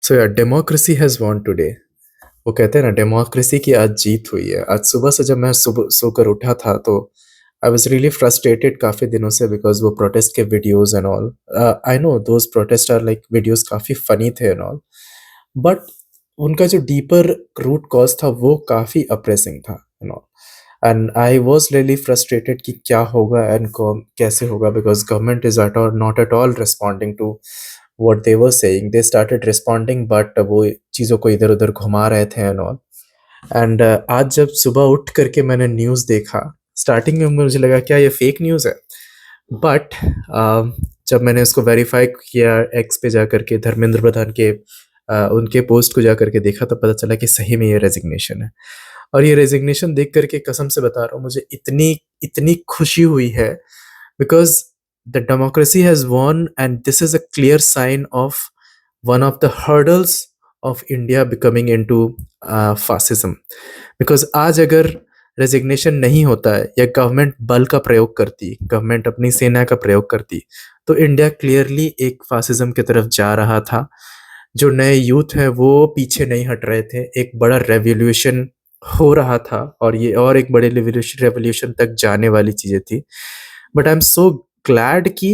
सो या democracy has won today. वो कहते हैं ना, डेमोक्रेसी की आज जीत हुई है। आज सुबह से जब मैं सुबह सोकर उठा था तो आई वाज रियली फ्रस्ट्रेटेड काफ़ी दिनों से, बिकॉज वो प्रोटेस्ट के videos and all. I know those protest are like videos काफ़ी फनी थे एंड ऑल, बट उनका जो डीपर रूट कॉज था वो काफ़ी अप्रेसिंग था and all. And I was really frustrated कि क्या होगा एंड कैसे होगा, because government is at all not at all responding to what they were saying. They started responding, but वो चीज़ों को इधर उधर घुमा रहे थे एंड ऑल। एंड आज जब सुबह उठ करके मैंने न्यूज़ देखा, स्टार्टिंग में मुझे लगा क्या ये फेक न्यूज़ है, बट जब मैंने उसको वेरीफाई किया एक्स पे जा करके, धर्मेंद्र प्रधान के उनके पोस्ट को जा करके देखा, तो पता चला कि सही में ये रेजिग्नेशन है। और ये रेजिग्नेशन देख करके कसम से बता रहा हूँ, मुझे इतनी इतनी खुशी हुई है, because the democracy has won, and this is a clear sign of one of the hurdles of India becoming into fascism. Because आज अगर रेजिग्नेशन नहीं होता है या गवर्नमेंट बल का प्रयोग करती, गवर्नमेंट अपनी सेना का प्रयोग करती, तो इंडिया क्लियरली एक फासिज्म की तरफ जा रहा था। जो नए यूथ हैं वो पीछे नहीं हट रहे थे, एक बड़ा रेवोल्यूशन हो रहा था, और ये और एक बड़े रेवोल्यूशन तक जाने वाली चीज़ें थी। But I am so glad कि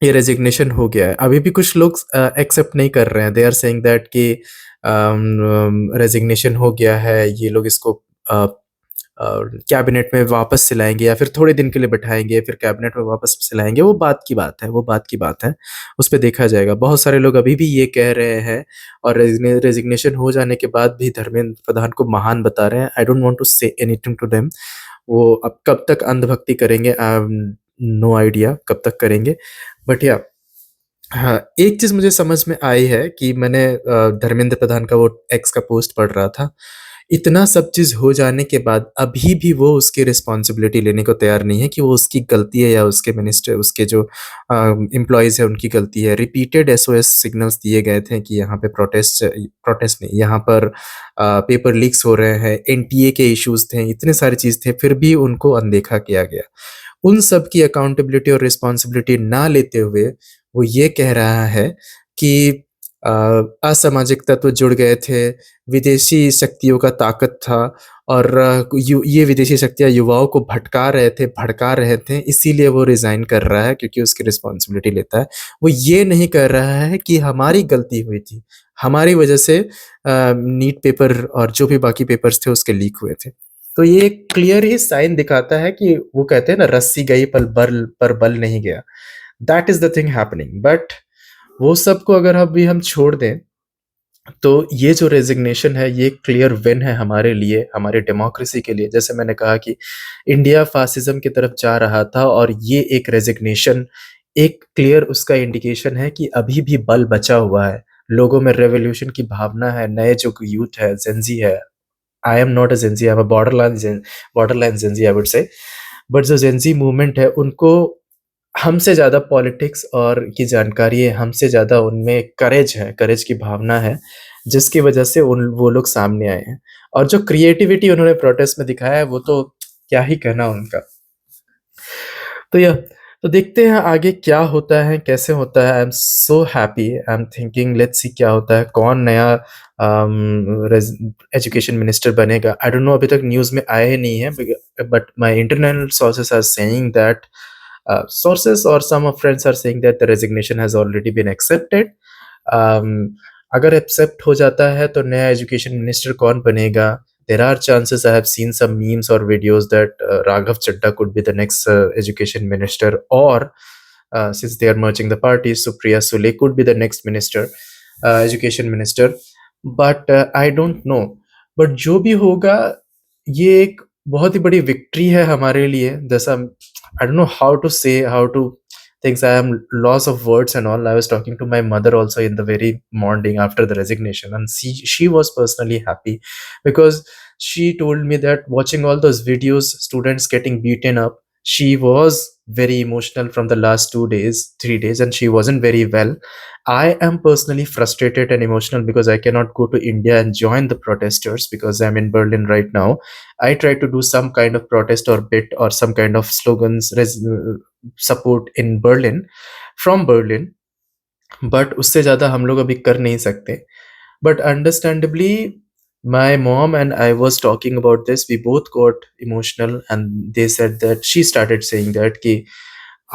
ये रेजिग्नेशन हो गया है। अभी भी कुछ लोग एक्सेप्ट नहीं कर रहे हैं। दे आर सेइंग दैट कि रेजिग्नेशन हो गया है, ये लोग इसको कैबिनेट में वापस से लाएँगे या फिर थोड़े दिन के लिए बिठाएँगे, फिर कैबिनेट में वापस से लाएँगे। वो बात की बात है, वो बात की बात है। उस पे देखा जाएगा। बहुत सारे लोग अभी भी ये कह रहे हैं, और रेजिग्नेशन हो जाने के बाद भी धर्मेंद्र प्रधान को महान बता रहे हैं। I don't want to say anything to them. वो अब कब तक अंधभक्ति करेंगे, आई हैव नो आइडिया कब तक करेंगे। बट या हाँ, एक चीज़ मुझे समझ में आई है कि मैंने धर्मेंद्र प्रधान का वो एक्स का पोस्ट पढ़ रहा था। इतना सब चीज़ हो जाने के बाद अभी भी वो उसकी रिस्पॉन्सिबिलिटी लेने को तैयार नहीं है कि वो उसकी गलती है या उसके मिनिस्टर, उसके जो एम्प्लॉइज़ हैं उनकी गलती है। रिपीटेड एसओएस सिग्नल्स दिए गए थे कि यहाँ पे प्रोटेस्ट नहीं, यहाँ पर पेपर लीक्स हो रहे हैं, एनटीए के इश्यूज़ थे, इतने सारी चीज़ थे, फिर भी उनको अनदेखा किया गया। उन सब की अकाउंटेबिलिटी और रिस्पॉन्सिबिलिटी ना लेते हुए वो ये कह रहा है कि अ, असामाजिक तत्व जुड़ गए थे, विदेशी शक्तियों का ताकत था, और ये विदेशी शक्तियाँ युवाओं को भड़का रहे थे, इसीलिए वो रिज़ाइन कर रहा है क्योंकि उसकी रिस्पॉन्सिबिलिटी लेता है। वो ये नहीं कर रहा है कि हमारी गलती हुई थी, हमारी वजह से नीट पेपर और जो भी बाकी पेपर्स थे उसके लीक हुए थे। तो ये एक क्लियर ही साइन दिखाता है कि वो कहते हैं ना, रस्सी गई पर बल नहीं गया। That is the thing happening. But वो सबको अगर अभी हम छोड़ दें, तो ये जो रेजिग्नेशन है ये क्लियर विन है हमारे लिए, हमारे डेमोक्रेसी के लिए। जैसे मैंने कहा कि इंडिया फासिज्म की तरफ जा रहा था, और ये एक रेजिग्नेशन एक क्लियर उसका इंडिकेशन है कि अभी भी बल बचा हुआ है। लोगों में रेवोल्यूशन की भावना है, नए जो यूथ है, जेनज़ी है। I am not a Gen Z, I am a borderline Gen Z I would say. But जो जेनज़ी मूवमेंट है उनको हमसे ज़्यादा पॉलिटिक्स और की जानकारी है, हमसे ज़्यादा उनमें करेज है, करेज की भावना है, जिसकी वजह से वो लोग सामने आए हैं। और जो क्रिएटिविटी उन्होंने प्रोटेस्ट में दिखाया है, वो तो क्या ही कहना उनका। तो यह तो देखते हैं आगे क्या होता है, कैसे होता है। I am so happy, I am thinking let's see क्या होता है, कौन नया एजुकेशन मिनिस्टर बनेगा। आई डोंट नो, अभी तक न्यूज़ में आया ही नहीं है, but my internal sources are saying that sources or some of friends are saying that the resignation has already been accepted. um, अगर एक्सेप्ट हो जाता है तो नया एजुकेशन मिनिस्टर कौन बनेगा? There are chances, I have seen some memes or videos that Raghav Chadda could be the next education minister, or since they are merging the parties, Supriya Sule could be the next minister, education minister. But I don't know. But जो भी होगा, ये एक बहुत ही बड़ी victory है हमारे लिए। जैसा I don't know how to say, how to things. I am loss of words and all. I was talking to my mother also in the very morning after the resignation, and she was personally happy, because she told me that watching all those videos, students getting beaten up, she was very emotional from the last 2 days, 3 days, and she wasn't very well. I am personally frustrated and emotional because I cannot go to India and join the protesters because I'm in Berlin right now. I try to do some kind of protest or bit or some kind of slogans support in Berlin, from Berlin. But उससे ज़्यादा हम लोग अभी कर नहीं सकते। But understandably, my mom and I was talking about this. We both got emotional, and they said that she started saying that कि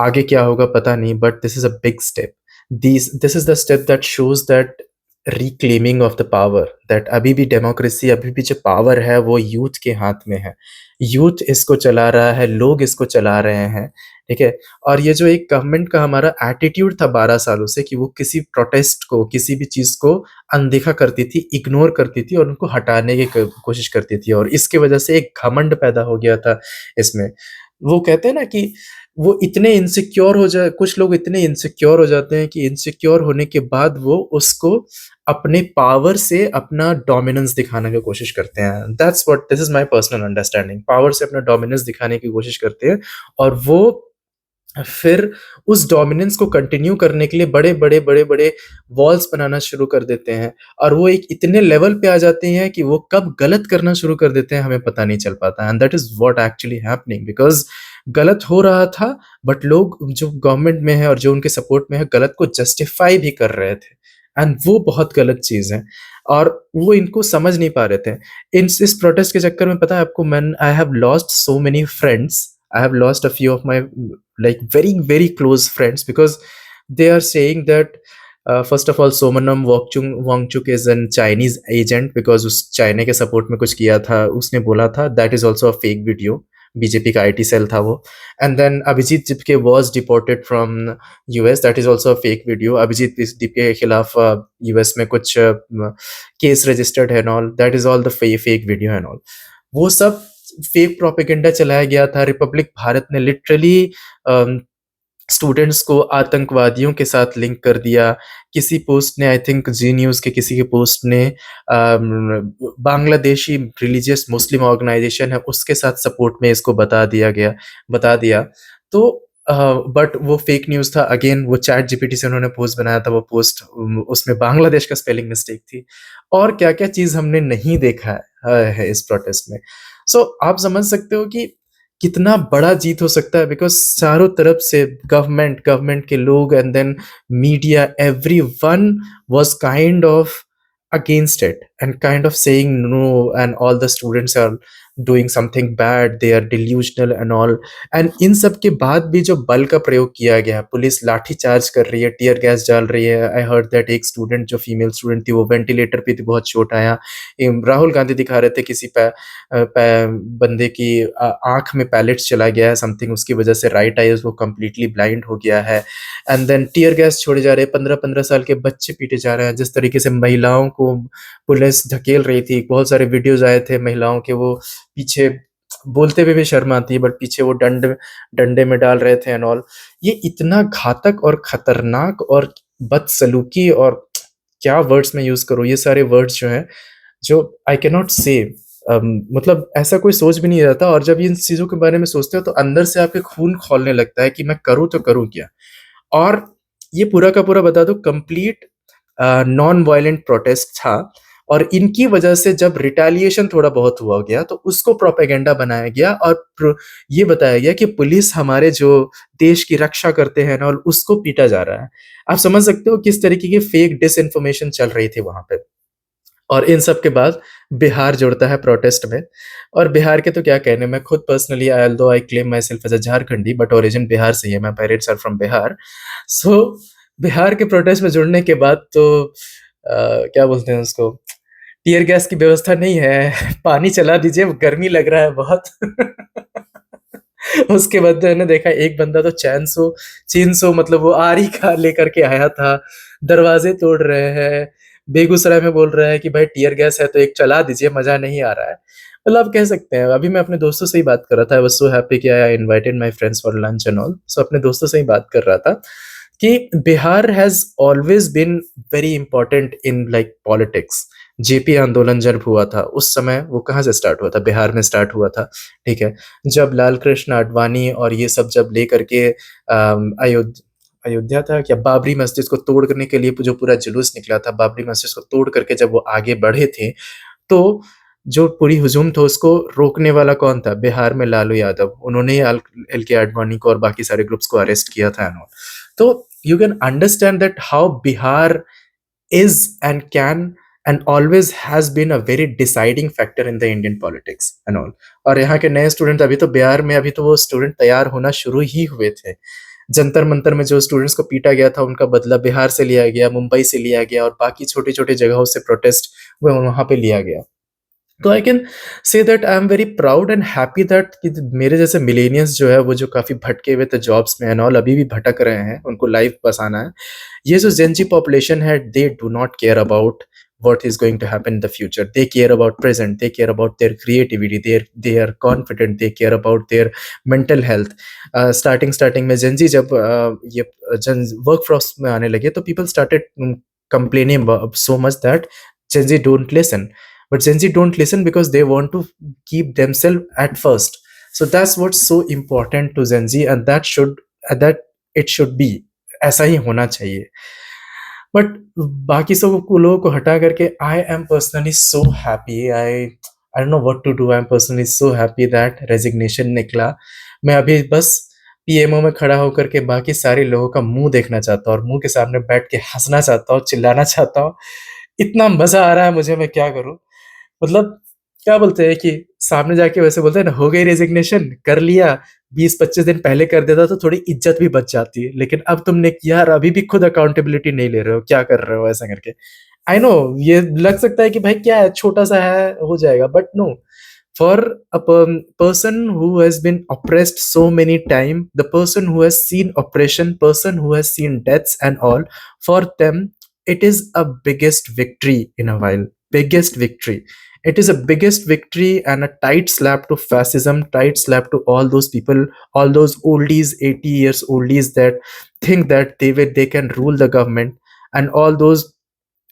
आगे क्या होगा पता नहीं, but this is a big step. This is the step that shows that reclaiming of the power, that अभी भी democracy, अभी भी जो पावर है वो यूथ के हाथ में है। यूथ इसको चला रहा है, लोग इसको चला रहे हैं, ठीक है? और ये जो एक गवर्नमेंट का हमारा एटीट्यूड था 12 सालों से कि वो किसी प्रोटेस्ट को, किसी भी चीज़ को अनदेखा करती थी, इग्नोर करती थी और उनको हटाने की कोशिश करती थी, और इसकी वजह से एक घमंड पैदा हो गया था इसमें। वो कहते हैं ना कि वो इतने इनसिक्योर हो जाए, कुछ लोग इतने इनसिक्योर हो जाते हैं कि इनसिक्योर होने के बाद वो उसको अपने पावर से अपना डोमिनेंस दिखाने की कोशिश करते हैं। That's what, this is my personal understanding. Power से अपना डोमिनेंस दिखाने की कोशिश करते हैं, और वो फिर उस डोमिनेंस को कंटिन्यू करने के लिए बड़े-बड़े वॉल्स बनाना शुरू कर देते हैं, और वो एक इतने लेवल पे आ जाते हैं कि वो कब गलत करना शुरू कर देते हैं हमें पता नहीं चल पाता, and that is what actually happening, because गलत हो रहा था, बट लोग जो गवर्नमेंट में है और जो उनके सपोर्ट में है, गलत को जस्टिफाई भी कर रहे थे, एंड वो बहुत गलत चीज़ है, और वो इनको समझ नहीं पा रहे थे। इस प्रोटेस्ट के चक्कर में पता है आपको, I have lost so many friends, I have lost a few of my like very close friends, because they are saying that first of all Somanam Wangchuk is an Chinese agent, because उस China के support में कुछ किया था, उसने बोला था, that is also a fake video, BJP का आईटी सेल था वो। And then Abhijit Jipke was deported from US, that is also a fake video. Abhijit Jipke के खिलाफ यूएस में कुछ केस रजिस्टर्ड है and all, that is all the fake video and all. वो सब फेक प्रोपेगेंडा चलाया गया था। रिपब्लिक भारत ने लिटरली स्टूडेंट्स को आतंकवादियों के साथ लिंक कर दिया। किसी पोस्ट ने, आई थिंक जी न्यूज़ के किसी के पोस्ट ने बांग्लादेशी रिलीजियस मुस्लिम ऑर्गेनाइजेशन है उसके साथ सपोर्ट में इसको बता दिया। तो बट वो फेक न्यूज़ था। अगेन वो चैट जीपीटी से उन्होंने पोस्ट बनाया था, वो पोस्ट उसमें बांग्लादेश का स्पेलिंग मिस्टेक थी, और क्या-क्या चीज़ हमने नहीं देखा है इस प्रोटेस्ट में। सो आप समझ सकते हो कि कितना बड़ा जीत हो सकता है, बिकॉज़ चारों तरफ से गवर्नमेंट के लोग and then media, everyone was kind of against it and kind of saying no, and all the students are doing something bad, they are delusional and all, and इन सब के बाद भी जो बल का प्रयोग किया गया है, पुलिस लाठी चार्ज कर रही है, टीयर गैस डाल रही है। आई हर्ड दैट एक स्टूडेंट जो फीमेल स्टूडेंट थी वो वेंटिलेटर पे थी, बहुत चोट आया। राहुल गांधी दिखा रहे थे किसी बंदे की आंख में पैलेट्स चला गया है समथिंग, उसकी वजह से राइट आई वो कंप्लीटली ब्लाइंड हो गया है। एंड देन टीयर गैस छोड़े जा रहे हैं, 15-15 साल के बच्चे पीटे जा रहे हैं। जिस तरीके से महिलाओं को पुलिस धकेल रही थी, बहुत सारे वीडियोज़ आए थे महिलाओं के, वो पीछे बोलते हुए भी शर्म आती है, बट पीछे वो डंडे में डाल रहे थे एंड ऑल। ये इतना घातक और खतरनाक और बदसलूकी, और क्या वर्ड्स मैं यूज़ करूँ, ये सारे वर्ड्स जो हैं, जो आई कैन नॉट से, मतलब ऐसा कोई सोच भी नहीं रहता, और जब इन चीज़ों के बारे में सोचते हो तो अंदर से आपके खून खौलने लगता है कि मैं करूँ तो करूँ क्या? और ये पूरा का पूरा बता दूँ कंप्लीट नॉन वायलेंट प्रोटेस्ट था, और इनकी वजह से जब रिटेलिएशन थोड़ा बहुत हुआ गया तो उसको प्रोपेगेंडा बनाया गया, और ये बताया गया कि पुलिस हमारे जो देश की रक्षा करते हैं ना, और उसको पीटा जा रहा है। आप समझ सकते हो किस तरीके की फेक डिसइन्फॉर्मेशन चल रही थी वहाँ पे। और इन सब के बाद बिहार जुड़ता है प्रोटेस्ट में, और बिहार के तो क्या कहने, मैं खुद personally, although I claim myself as a Jharkhandi, but origin Bihar से ही है, my parents are from Bihar. So Bihar के प्रोटेस्ट में जुड़ने के बाद तो क्या बोलते हैं उसको, टियर गैस की व्यवस्था नहीं है, पानी चला दीजिए, गर्मी लग रहा है बहुत। उसके बाद मैंने देखा एक बंदा तो चेनसो मतलब वो आरी का लेकर के आया था, दरवाजे तोड़ रहे हैं, बेगूसराय में बोल रहा है कि भाई टियर गैस है तो एक चला दीजिए, मजा नहीं आ रहा है। मतलब आप कह सकते हैं, अभी मैं अपने दोस्तों से ही बात कर रहा था, आई वाज सो हैप्पी कि I invited my friends for lunch and all. So अपने दोस्तों से ही बात कर रहा था कि Bihar has always been very important in like politics. JP आंदोलन जब हुआ था उस समय वो कहाँ से स्टार्ट हुआ था, बिहार में स्टार्ट हुआ था, ठीक है। जब लाल कृष्ण आडवाणी और ये सब जब लेकर के अयोध्या था क्या, बाबरी मस्जिद को तोड़ने के लिए जो पूरा जुलूस निकला था, बाबरी मस्जिद को तोड़ करके जब वो आगे बढ़े थे, तो जो पूरी हुजूम था उसको रोकने वाला कौन था, बिहार में लालू यादव। उन्होंने ही एल के आडवाणी को और बाकी सारे ग्रुप्स को अरेस्ट किया था एंड ऑल। तो you can understand that how Bihar is and can and always has been a very deciding factor in the Indian politics and all. और यहाँ के नए स्टूडेंट अभी तो बिहार में अभी तो वो स्टूडेंट तैयार होना शुरू ही हुए थे। जंतर मंतर में जो स्टूडेंट्स को पीटा गया था उनका बदला बिहार से लिया गया, मुंबई से लिया गया और बाकी छोटी छोटी जगहों से प्रोटेस्ट हुए वहां पे लिया गया। तो I can say that I am very proud and happy that मेरे जैसे मिलेनियंस जो है वो जो काफी भटके हुए थे जॉब्स में एंड ऑल अभी भी भटक रहे हैं, उनको लाइफ बसाना है। ये जो जेनजी पॉपुलेशन है they do not care about what is going to happen in the future. They care about present, they care about their creativity, they are confident, they care about their mental health. Starting में Gen Z जब ये workforce में आने लगे तो people started complaining so much that Gen Z don't listen. But Gen Z don't listen because they want to keep themselves at first. So that's what's so important to Gen Z, and that it should be ऐसा ही होना चाहिए। But बाकी सब लोगों को हटा करके I am personally so happy, I don't know what to do. I am personally so happy that resignation निकला। मैं अभी बस पीएमओ में खड़ा होकर के बाकी सारे लोगों का मुंह देखना चाहता हूँ और मुंह के सामने बैठ के हंसना चाहता हूँ, चिल्लाना चाहता हूँ। इतना मजा आ रहा है मुझे, मैं क्या करूँ। मतलब क्या बोलते हैं कि सामने जाके वैसे बोलते हैं ना, हो गई रेजिग्नेशन, कर लिया। 20-25 दिन पहले कर देता तो थोड़ी इज्जत भी बच जाती है, लेकिन अब तुमने किया और अभी भी खुद अकाउंटेबिलिटी नहीं ले रहे हो, क्या कर रहे हो ऐसा करके। आई नो ये लग सकता है कि भाई क्या है, छोटा सा है, हो जाएगा, but no, for a person who has been oppressed so many times, the person who has seen oppression, person who has seen deaths and all, for them it is a biggest victory in a while, biggest victory. It is a biggest victory and a tight slap to fascism, tight slap to all those people, all those oldies, 80 years oldies that think that they can rule the government, and all those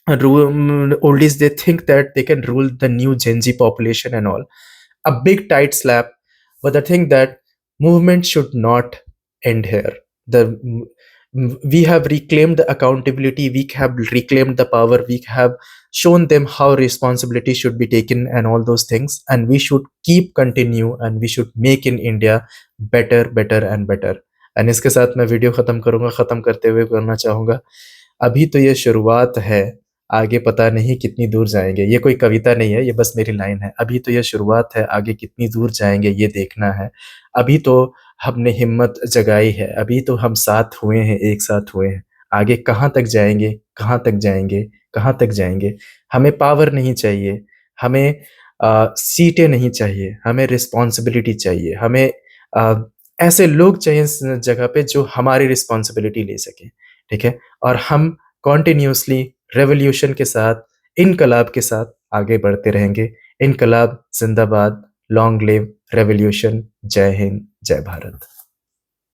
oldies, they think that they can rule the new Gen Z population and all. A big tight slap, but the thing that movement should not end here. We have reclaimed the accountability, we have reclaimed the power, we have shown them how responsibility should be taken and all those things, and we should keep continue and we should make in India better and better. And इसके साथ मैं video खत्म करूंगा। खत्म करते हुए करना चाहूंगा, अभी तो ये शुरुआत है, आगे पता नहीं कितनी दूर जाएंगे। ये कोई कविता नहीं है, ये बस मेरी लाइन है। अभी तो ये शुरुआत है, आगे कितनी दूर जाएंगे ये देखना है। अभी तो हमने हिम्मत जगाई है, अभी तो हम साथ हुए हैं, एक साथ हुए हैं। आगे कहाँ तक जाएंगे, कहाँ तक जाएंगे, कहाँ तक जाएंगे। हमें पावर नहीं चाहिए, हमें सीटें नहीं चाहिए, हमें रिस्पॉन्सिबिलिटी चाहिए। हमें ऐसे लोग चाहिए इस जगह पे जो हमारी रिस्पॉन्सिबिलिटी ले सके, ठीक है। और हम कॉन्टिन्यूसली रेवोल्यूशन के साथ, इनकलाब के साथ आगे बढ़ते रहेंगे। इनकलाब जिंदाबाद, लॉन्ग लिव रेवोल्यूशन। जय हिंद, जय भारत।